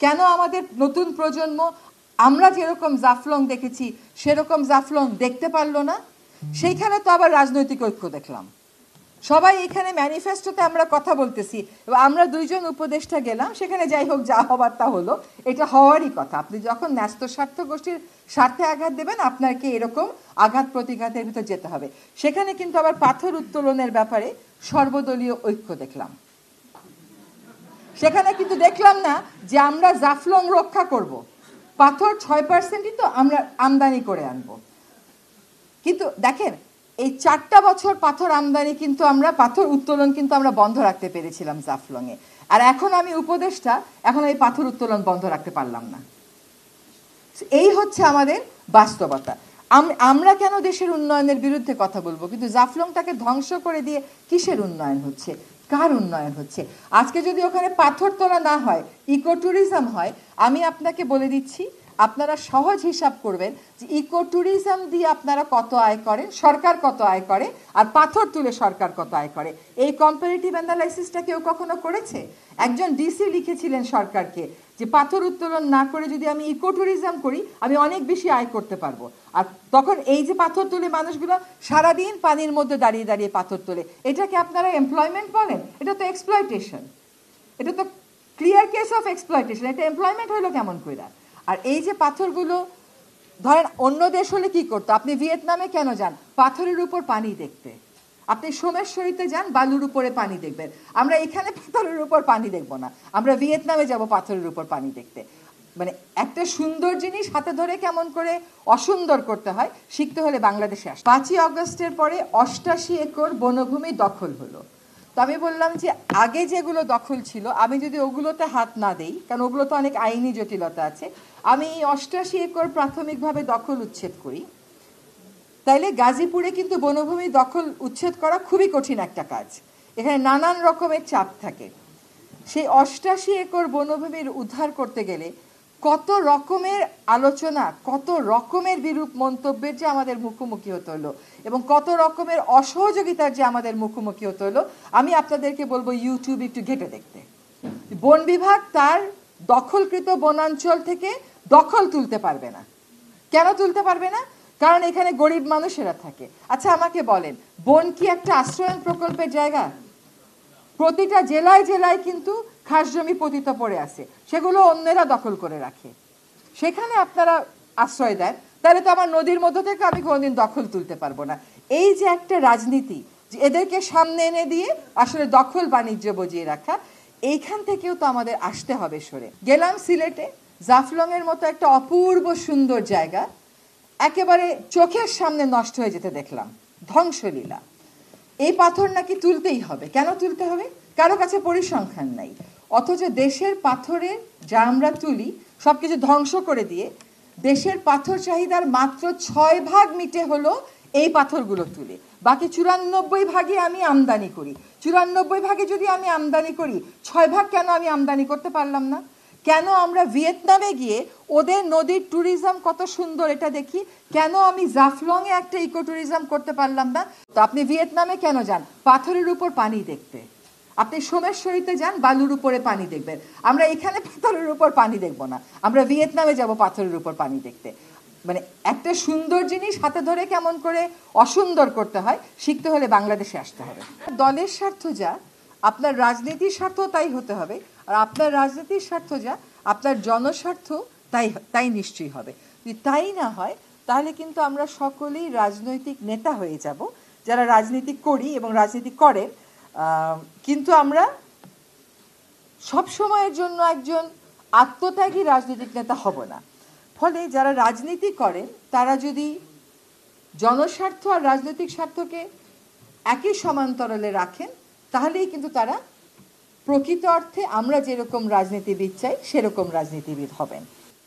কেন আমাদের নতুন প্রজন্ম আমরা যেরকম জাফলং দেখেছি সেরকম জাফলং দেখতে পারলো না? সেইখানে তো আবার রাজনৈতিক ঐক্য দেখলাম। সবাই এখানে ম্যানিফেস্টোতে আমরা কথা বলতেছি, আমরা দুইজন উপদেষ্টা গেলাম সেখানে, যাই হোক যা হবার তা হলো, এটা হওয়ারই কথা। আপনি যখন ন্যস্ত স্বার্থ গোষ্ঠীর স্বার্থে আঘাত দেবেন আপনাকে এরকম আঘাত প্রতিঘাতের ভিতর যেতে হবে। সেখানে কিন্তু আবার পাথর উত্তোলনের ব্যাপারে সর্বদলীয় ঐক্য দেখলাম। সেখানে কিন্তু দেখলাম না যে আমরা জাফলং রক্ষা করব, পাথর 6%ই তো আমরা আমদানি করে আনবো। কিন্তু দেখেন এই 4টা বছর পাথর আমদানি কিন্তু আমরা, পাথর উত্তোলন কিন্তু আমরা বন্ধ রাখতে পেরেছিলাম জাফলংয়ে, আর এখন আমি উপদেষ্টা, এখন এই পাথর উত্তোলন বন্ধ রাখতে পারলাম না। এই হচ্ছে আমাদের বাস্তবতা। আমরা কেন দেশের উন্নয়নের বিরুদ্ধে কথা বলবো, কিন্তু জাফলংটাকে ধ্বংস করে দিয়ে কিসের উন্নয়ন হচ্ছে, কার উন্নয়ন হচ্ছে? আজকে যদি ওখানে পাথর তোলা না হয়, ইকো ট্যুরিজম হয়, আমি আপনাকে বলে দিচ্ছি, আপনারা সহজ হিসাব করবেন যে ইকো ট্যুরিজম দিয়ে আপনারা কত আয় করেন, সরকার কত আয় করে, আর পাথর তুলে সরকার কত আয় করে। এই কম্পারেটিভ অ্যানালাইসিসটা কেউ কখনো করেছে? একজন ডিসি লিখেছিলেন সরকারকে যে পাথর উত্তোলন না করে যদি আমি ইকো ট্যুরিজম করি আমি অনেক বেশি আয় করতে পারবো। আর তখন এই যে পাথর তুলে মানুষগুলো সারাদিন পানির মধ্যে দাঁড়িয়ে দাঁড়িয়ে পাথর তোলে, এটাকে আপনারা এমপ্লয়মেন্ট বলেন? এটা তো এক্সপ্লয়টেশন, এটা তো ক্লিয়ার কেস অফ এক্সপ্লয়টেশন। এটা এমপ্লয়মেন্ট হলো কেমন করে? আর এই যে পাথরগুলো, ধরেন অন্য দেশ হলে কি করতো, আপনি ভিয়েতনামে কেন যান? পাথরের উপর পানি দেখতে। আপনি সোমেশ্বরীতে যান, বালুর উপরে পানি দেখবেন। আমরা এখানে পাথরের উপর পানি দেখবো না, আমরা ভিয়েতনামে যাব পাথরের উপর পানি দেখতে। মানে একটা সুন্দর জিনিস হাতে ধরে কেমন করে অসুন্দর করতে হয় শিখতে হলে বাংলাদেশে আসে। 5ই আগস্টের পরে 88 একর বনভূমি দখল হলো। তো আমি বললাম যে আগে যেগুলো দখল ছিল আমি যদি ওগুলোতে হাত না দেই, কারণ ওগুলো তো অনেক আইনি জটিলতা আছে, আমি এই 88 একর প্রাথমিকভাবে দখল উচ্ছেদ করি, তাইলে গাজীপুরে কিন্তু বনভূমি দখল উচ্ছেদ করা খুবই কঠিন একটা কাজ। এখানে নানান রকমের চাপ থাকে। সেই 88 একর বনভূমির উদ্ধার করতে গেলে কত রকমের আলোচনা, কত রকমের বিরূপ মন্তব্যের যে আমাদের মুখোমুখি হতে হলো, এবং কত রকমের অসহযোগিতার যে আমাদের মুখোমুখি হতে হলো, আমি আপনাদেরকে বলবো ইউটিউবে একটু ঘেটে দেখতে। বন বিভাগ তার দখলকৃত বনাঞ্চল থেকে দখল তুলতে পারবে না। কেন তুলতে পারবে না? কারণ এখানে গরিব মানুষেরা থাকে। আচ্ছা আমাকে বলেন, বন কি একটা আশ্রয়ন প্রকল্পের জায়গা? প্রতিটা জেলায় জেলায় কিন্তু খাস জমি পতিত পড়ে আছে, সেগুলো অন্যেরা দখল করে রাখে, সেখানে আপনারা আশ্রয় দেন। তাহলে তো আমার নদীর মধ্যে থেকে আমি কোনোদিন দখল তুলতে পারবো না। এই যে একটা রাজনীতি, যে এদেরকে সামনে এনে দিয়ে আসলে দখল বাণিজ্য বজিয়ে রাখা, এইখান থেকেও তো আমাদের আসতে হবে সরে। গেলাম সিলেটে, জাফলং এর মতো একটা অপূর্ব সুন্দর জায়গা একেবারে চোখের সামনে নষ্ট হয়ে যেতে দেখলাম, ধ্বংসলীলা। এই পাথর নাকি তুলতেই হবে। কেন তুলতে হবে? কারো কাছে পরিসংখ্যান নাই। অথচ দেশের পাথরের যা আমরা তুলি সবকিছু ধ্বংস করে দিয়ে দেশের পাথর চাহিদার মাত্র 6 ভাগ মিটে হলো এই পাথরগুলো তুলে। বাকি 94 ভাগে আমি আমদানি করি। 94 ভাগে যদি আমি আমদানি করি, 6 ভাগ কেন আমি আমদানি করতে পারলাম না? কেন আমরা ভিয়েতনামে গিয়ে ওদের নদীর ট্যুরিজম কত সুন্দর এটা দেখি, কেন আমি জাফলংয়ে একটা ইকো ট্যুরিজম করতে পারলাম না? তো আপনি ভিয়েতনামে কেন যান? পাথরের উপর পানি দেখতে। আপনি সোমেশ্বরীতে যান, বালুর উপরে পানি দেখবেন। আমরা এখানে পাথরের উপর পানি দেখবো না, আমরা ভিয়েতনামে যাব পাথরের উপর পানি দেখতে। মানে একটা সুন্দর জিনিস হাতে ধরে কেমন করে অসুন্দর করতে হয় শিখতে হলে বাংলাদেশে আসতে হবে। দলের স্বার্থ যা, আপনার রাজনীতির স্বার্থ তাই হতে হবে, আর আপনার রাজনীতির স্বার্থ যা, আপনার জনস্বার্থ তাই নিশ্চয়ই হবে। যদি তাই না হয় তাহলে কিন্তু আমরা সকলেই রাজনৈতিক নেতা হয়ে যাব, যারা রাজনীতি করি এবং রাজনীতি করেন, কিন্তু আমরা সব সময়ের জন্য একজন আত্মত্যাগী রাজনৈতিক নেতা হব না। ফলে যারা রাজনীতি করেন তারা যদি জনস্বার্থ আর রাজনৈতিক স্বার্থকে একই সমান্তরালে রাখেন, তাহলেই কিন্তু তারা প্রকৃত অর্থে আমরা যেরকম রাজনীতিবিদ চাই সেরকম রাজনীতিবিদ হবেন।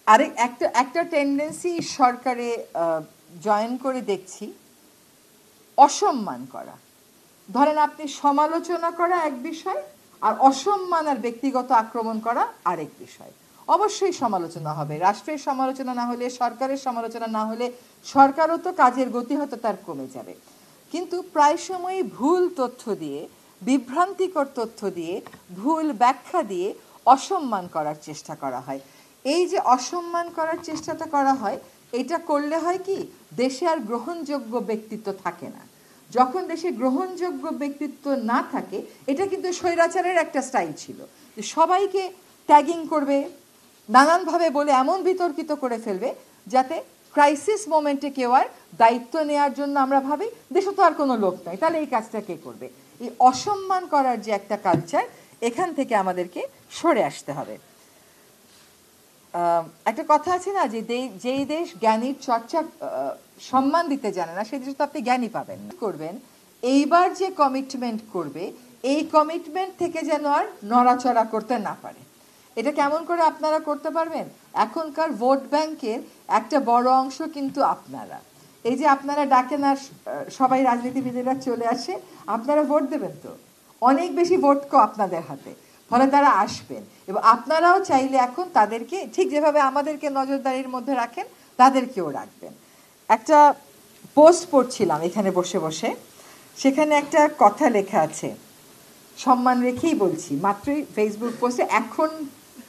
আর একটা টেন্ডেন্সি সরকারে জয়েন করে দেখছি, অসম্মান করা। ধরেন আপনি সমালোচনা করা এক বিষয়, আর অসম্মান আর ব্যক্তিগত আক্রমণ করা আরেক বিষয়। অবশ্যই সমালোচনা হবে, রাষ্ট্রের সমালোচনা না হলে, সরকারের সমালোচনা না হলে সরকারও তো কাজের গতি হয়তো তার কমে যাবে। কিন্তু প্রায় সময়ই ভুল তথ্য দিয়ে, বিভ্রান্তিকর তথ্য দিয়ে, ভুল ব্যাখ্যা দিয়ে অসম্মান করার চেষ্টা করা হয়। এই যে অসম্মান করার চেষ্টাটা করা হয়, এটা করলে হয় কি, দেশে আর গ্রহণযোগ্য ব্যক্তিত্ব থাকে না। যখন দেশে গ্রহণযোগ্য ব্যক্তিত্ব না থাকে, এটা কিন্তু স্বৈরাচারের একটা স্টাইল ছিল, যে সবাইকে ট্যাগিং করবে, নানানভাবে বলে এমন বিতর্কিত করে ফেলবে যাতে ক্রাইসিস মোমেন্টে কেউ আর দায়িত্ব নেওয়ার জন্য আমরা ভাবি দেশে তো আর কোনো লোক নাই, তাহলে এই কাজটা কে করবে। এই অসম্মান করার যে একটা কালচার, এখান থেকে আমাদেরকে সরে আসতে হবে। একটা কথা আছে না, যে যেই দেশ জ্ঞানীর চর্চা সম্মান দিতে জানে না, সেই দেশে তো আপনি জ্ঞানী পাবেন না। করবেন এইবার যে কমিটমেন্ট করবে, এই কমিটমেন্ট থেকে যেন আর নড়াচড়া করতে না পারে। এটা কেমন করে আপনারা করতে পারবেন? এখনকার ভোট ব্যাংকের একটা বড় অংশ কিন্তু আপনারা। এই যে আপনারা ডাকেন আর সবাই রাজনীতিবিদেরা চলে আসে, আপনারা ভোট দেবেন তো? অনেক বেশি ভোট আপনাদের হাতে, ফলে তারা আসবেন। এবং আপনারাও চাইলে এখন তাদেরকে ঠিক যেভাবে আমাদেরকে নজরদারির মধ্যে রাখেন, তাদেরকেও রাখবেন। একটা পোস্ট পড়ছিলাম এখানে বসে বসে, সেখানে একটা কথা লেখা আছে, সম্মান রেখেই বলছি, মাত্রই ফেসবুক পোস্টে, এখন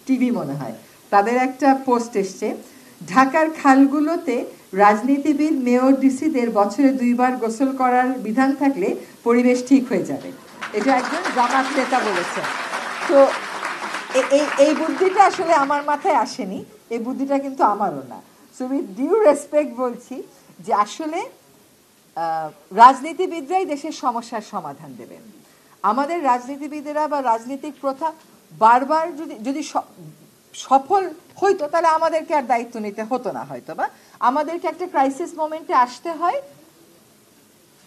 টিভি মনে হয়, তাদের একটা পোস্ট এসছে, ঢাকার খালগুলোতে রাজনীতিবিদ, মেয়র, ডিসিদের বছরে 2 বার গোসল করার বিধান থাকলে পরিবেশ ঠিক হয়ে যাবে। এটা একজন জামাত নেতা বলেছেন। তো এই বুদ্ধিটা আসলে আমার মাথায় আসেনি, এই বুদ্ধিটা কিন্তু আমারও না। সো উইথ ডিউ রেসপেক্ট বলছি যে আসলে রাজনীতিবিদরাই দেশের সমস্যার সমাধান দেবেন। আমাদের রাজনীতিবিদেরা বা রাজনৈতিক প্রথা বারবার যদি সফল হইতো, তাহলে আমাদেরকে আর দায়িত্ব নিতে হতো না হয়তো, বা আমাদেরকে একটা ক্রাইসিস মোমেন্টে আসতে হয়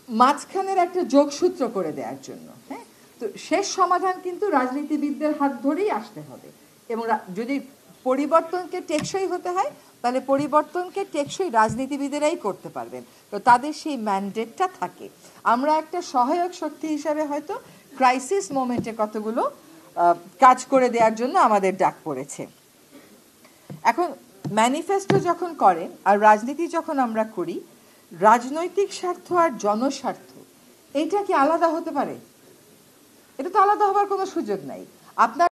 মাঝখানের একটা যোগসূত্র করে দেওয়ার জন্য। হ্যাঁ, তো শেষ সমাধান কিন্তু রাজনীতিবিদদের হাত ধরেই আসতে হবে। এবং যদি পরিবর্তনকে টেকসই হতে হয়, তাহলে পরিবর্তনকে টেকসই রাজনীতিবিদেরাই করতে পারবেন, তো তাদের সেই ম্যান্ডেটটা থাকে। আমরা একটা সহায়ক শক্তি হিসাবে হয়তো ক্রাইসিস মোমেন্টে কতগুলো কাজ করে দেওয়ার জন্য আমাদের ডাক পড়েছে। এখন ম্যানিফেস্টো যখন করেন আর রাজনীতি যখন আমরা করি, রাজনৈতিক স্বার্থ আর জনস্বার্থ এইটা কি আলাদা হতে পারে? এটা তো আলাদা হবার কোনো সুযোগ নাই। আপনার